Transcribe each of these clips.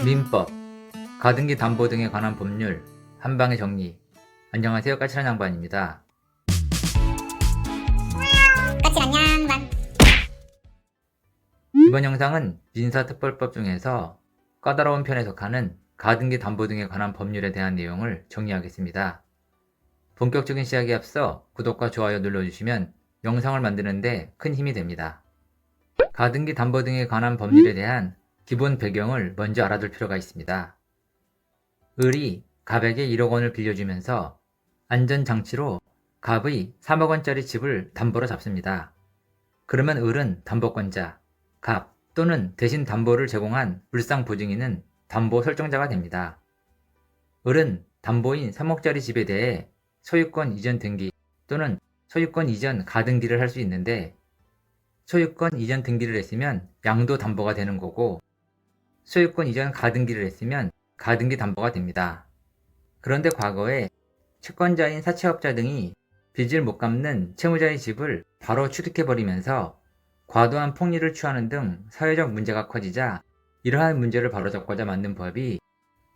민법, 가등기 담보 등에 관한 법률, 한방의 정리. 안녕하세요, 까칠한 양반입니다. 까칠한 양반. 이번 영상은 민사특별법 중에서 까다로운 편에 속하는 가등기 담보 등에 관한 법률에 대한 내용을 정리하겠습니다. 본격적인 시작에 앞서 구독과 좋아요 눌러주시면 영상을 만드는데 큰 힘이 됩니다. 가등기 담보 등에 관한 법률에 대한 기본 배경을 먼저 알아둘 필요가 있습니다. 을이 갑에게 1억 원을 빌려주면서 안전장치로 갑의 3억 원짜리 집을 담보로 잡습니다. 그러면 을은 담보권자, 갑 또는 대신 담보를 제공한 울상보증인은 담보 설정자가 됩니다. 을은 담보인 3억짜리 집에 대해 소유권 이전 등기 또는 소유권 이전 가등기를 할 수 있는데, 소유권 이전 등기를 했으면 양도 담보가 되는 거고, 소유권 이전 가등기를 했으면 가등기 담보가 됩니다. 그런데 과거에 채권자인 사채업자 등이 빚을 못 갚는 채무자의 집을 바로 취득해버리면서 과도한 폭리를 취하는 등 사회적 문제가 커지자 이러한 문제를 바로잡고자 만든 법이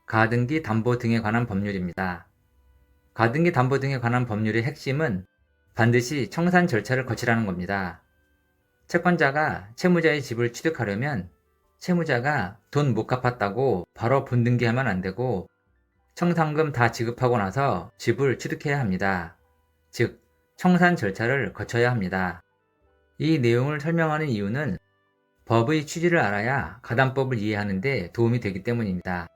가등기 담보 등에 관한 법률입니다. 가등기 담보 등에 관한 법률의 핵심은 반드시 청산 절차를 거치라는 겁니다. 채권자가 채무자의 집을 취득하려면 채무자가 돈 못 갚았다고 바로 본등기하면 안 되고 청산금 다 지급하고 나서 집을 취득해야 합니다. 즉, 청산 절차를 거쳐야 합니다. 이 내용을 설명하는 이유는 법의 취지를 알아야 가담법을 이해하는 데 도움이 되기 때문입니다.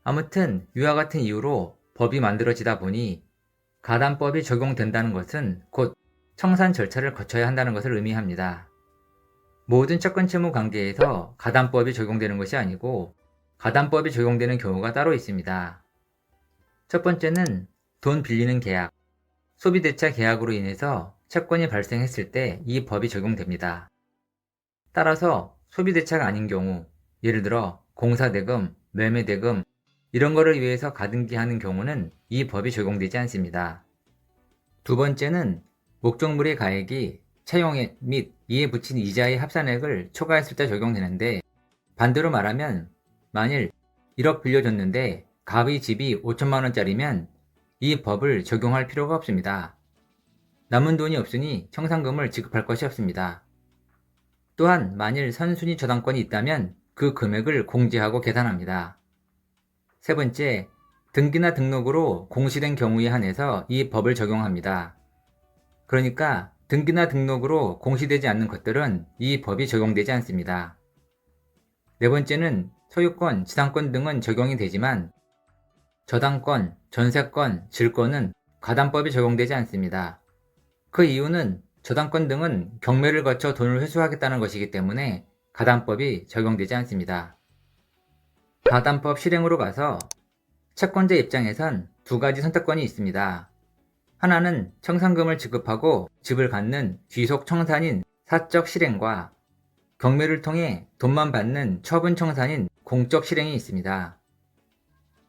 아무튼 이와 같은 이유로 법이 만들어지다 보니 가담법이 적용된다는 것은 곧 청산 절차를 거쳐야 한다는 것을 의미합니다. 모든 채권채무 관계에서 가담법이 적용되는 것이 아니고 가담법이 적용되는 경우가 따로 있습니다. 첫 번째는 돈 빌리는 계약, 소비대차 계약으로 인해서 채권이 발생했을 때 이 법이 적용됩니다. 따라서 소비대차가 아닌 경우, 예를 들어 공사대금, 매매대금 이런 거를 위해서 가등기하는 경우는 이 법이 적용되지 않습니다. 두 번째는 목적물의 가액이 차용액 및 이에 붙인 이자의 합산액을 초과했을 때 적용되는데, 반대로 말하면 만일 1억 빌려줬는데 갑의 집이 5천만 원짜리면 이 법을 적용할 필요가 없습니다. 남은 돈이 없으니 청산금을 지급할 것이 없습니다. 또한 만일 선순위 저당권이 있다면 그 금액을 공제하고 계산합니다. 세 번째, 등기나 등록으로 공시된 경우에 한해서 이 법을 적용합니다. 그러니까 등기나 등록으로 공시되지 않는 것들은 이 법이 적용되지 않습니다. 네 번째는 소유권, 지상권 등은 적용이 되지만 저당권, 전세권, 질권은 가담법이 적용되지 않습니다. 그 이유는 저당권 등은 경매를 거쳐 돈을 회수하겠다는 것이기 때문에 가담법이 적용되지 않습니다. 가담법 실행으로 가서 채권자 입장에선 두 가지 선택권이 있습니다. 하나는 청산금을 지급하고 집을 갖는 귀속 청산인 사적 실행과 경매를 통해 돈만 받는 처분 청산인 공적 실행이 있습니다.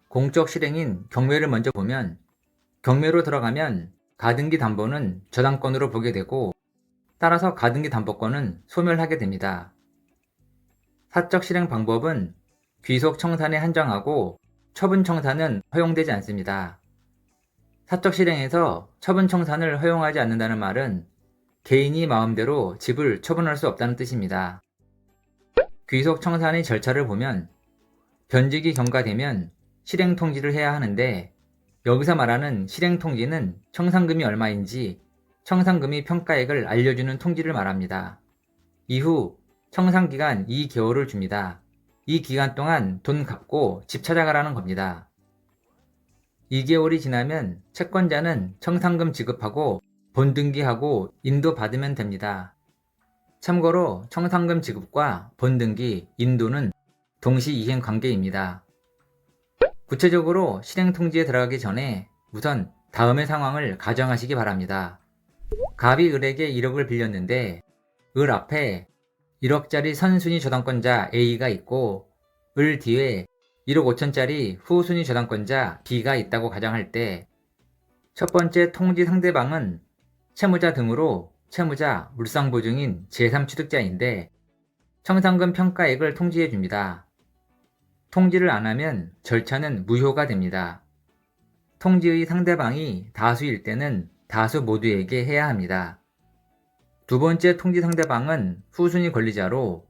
공적 실행인 경매를 먼저 보면, 경매로 들어가면 가등기 담보는 저당권으로 보게 되고 따라서 가등기 담보권은 소멸하게 됩니다. 사적 실행 방법은 귀속 청산에 한정하고 처분 청산은 허용되지 않습니다. 사적 실행에서 처분 청산을 허용하지 않는다는 말은 개인이 마음대로 집을 처분할 수 없다는 뜻입니다. 귀속 청산의 절차를 보면 변직이 경과되면 실행 통지를 해야 하는데, 여기서 말하는 실행 통지는 청산금이 얼마인지 청산금의 평가액을 알려주는 통지를 말합니다. 이후 청산기간 2개월을 줍니다. 이 기간 동안 돈 갚고 집 찾아가라는 겁니다. 2개월이 지나면 채권자는 청산금 지급하고 본등기하고 인도받으면 됩니다. 참고로 청산금 지급과 본등기, 인도는 동시 이행 관계입니다. 구체적으로 실행 통지에 들어가기 전에 우선 다음의 상황을 가정하시기 바랍니다. 갑이 을에게 1억을 빌렸는데 을 앞에 1억짜리 선순위 저당권자 A가 있고 을 뒤에 1억 5천짜리 후순위 저당권자 B가 있다고 가정할 때, 첫 번째 통지 상대방은 채무자 등으로 채무자, 물상보증인 제3취득자인데 청산금 평가액을 통지해 줍니다. 통지를 안 하면 절차는 무효가 됩니다. 통지의 상대방이 다수일 때는 다수 모두에게 해야 합니다. 두 번째 통지 상대방은 후순위 권리자로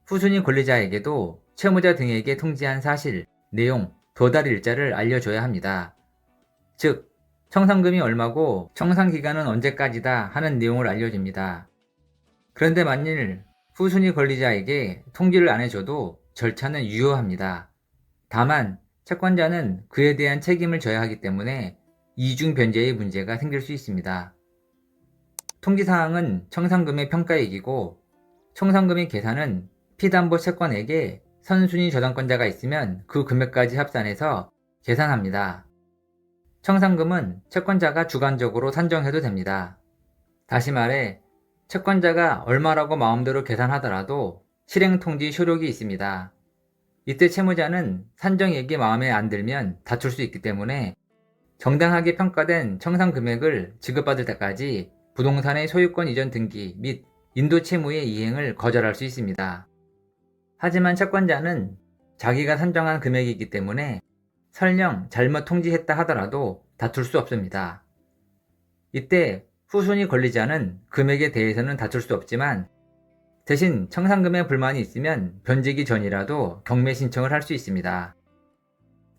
후순위 권리자에게도 채무자 등에게 통지한 사실, 내용, 도달 일자를 알려줘야 합니다. 즉, 청산금이 얼마고 청산기간은 언제까지다 하는 내용을 알려줍니다. 그런데 만일 후순위 권리자에게 통지를 안 해줘도 절차는 유효합니다. 다만 채권자는 그에 대한 책임을 져야 하기 때문에 이중 변제의 문제가 생길 수 있습니다. 통지사항은 청산금의 평가액이고 청산금의 계산은 피담보 채권에게 선순위 저당권자가 있으면 그 금액까지 합산해서 계산합니다. 청산금은 채권자가 주관적으로 산정해도 됩니다. 다시 말해 채권자가 얼마라고 마음대로 계산하더라도 실행통지 효력이 있습니다. 이때 채무자는 산정액이 마음에 안 들면 다툴 수 있기 때문에 정당하게 평가된 청산 금액을 지급받을 때까지 부동산의 소유권 이전 등기 및 인도 채무의 이행을 거절할 수 있습니다. 하지만 채권자는 자기가 산정한 금액이기 때문에 설령 잘못 통지했다 하더라도 다툴 수 없습니다. 이때 후순위 권리자는 금액에 대해서는 다툴 수 없지만 대신 청산금에 불만이 있으면 변제기 전이라도 경매 신청을 할 수 있습니다.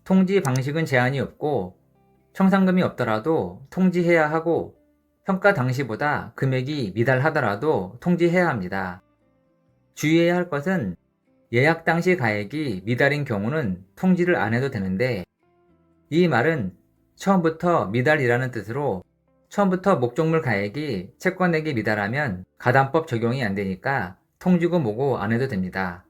통지 방식은 제한이 없고 청산금이 없더라도 통지해야 하고 평가 당시보다 금액이 미달하더라도 통지해야 합니다. 주의해야 할 것은 예약 당시 가액이 미달인 경우는 통지를 안 해도 되는데 이 말은 처음부터 미달이라는 뜻으로 처음부터 목적물 가액이 채권액이 미달하면 가담법 적용이 안 되니까 통지고 뭐고 안 해도 됩니다.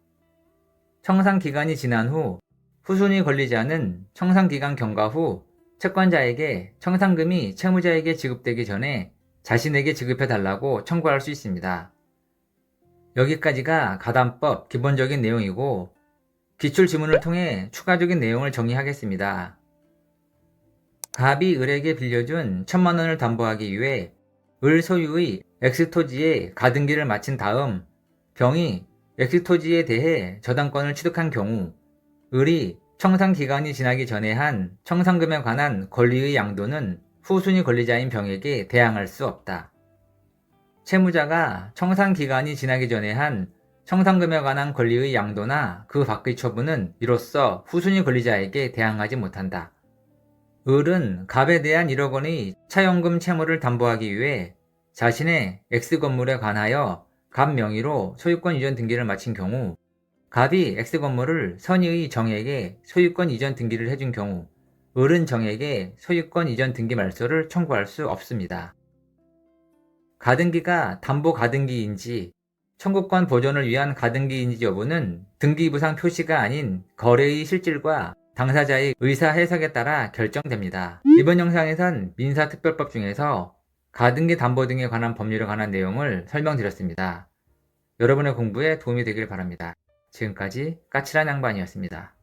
청산 기간이 지난 후 후순위 권리자는 청산 기간 경과 후 채권자에게 청산금이 채무자에게 지급되기 전에 자신에게 지급해 달라고 청구할 수 있습니다. 여기까지가 가담법 기본적인 내용이고 기출 지문을 통해 추가적인 내용을 정리하겠습니다. 갑이 을에게 빌려준 1000만원을 담보하기 위해 을 소유의 X토지에 가등기를 마친 다음 병이 X토지에 대해 저당권을 취득한 경우 을이 청산 기간이 지나기 전에 한 청산금에 관한 권리의 양도는 후순위 권리자인 병에게 대항할 수 없다. 채무자가 청산 기간이 지나기 전에 한 청산금에 관한 권리의 양도나 그 밖의 처분은 이로써 후순위 권리자에게 대항하지 못한다. 을은 갑에 대한 1억 원의 차용금 채무를 담보하기 위해 자신의 X건물에 관하여 갑 명의로 소유권 이전 등기를 마친 경우 갑이 X건물을 선의의 정에게 소유권 이전 등기를 해준 경우 을은 정에게 소유권 이전 등기 말소를 청구할 수 없습니다. 가등기가 담보 가등기인지 청구권 보존을 위한 가등기인지 여부는 등기부상 표시가 아닌 거래의 실질과 당사자의 의사 해석에 따라 결정됩니다. 이번 영상에선 민사특별법 중에서 가등기 담보 등에 관한 법률에 관한 내용을 설명드렸습니다. 여러분의 공부에 도움이 되길 바랍니다. 지금까지 까칠한 양반이었습니다.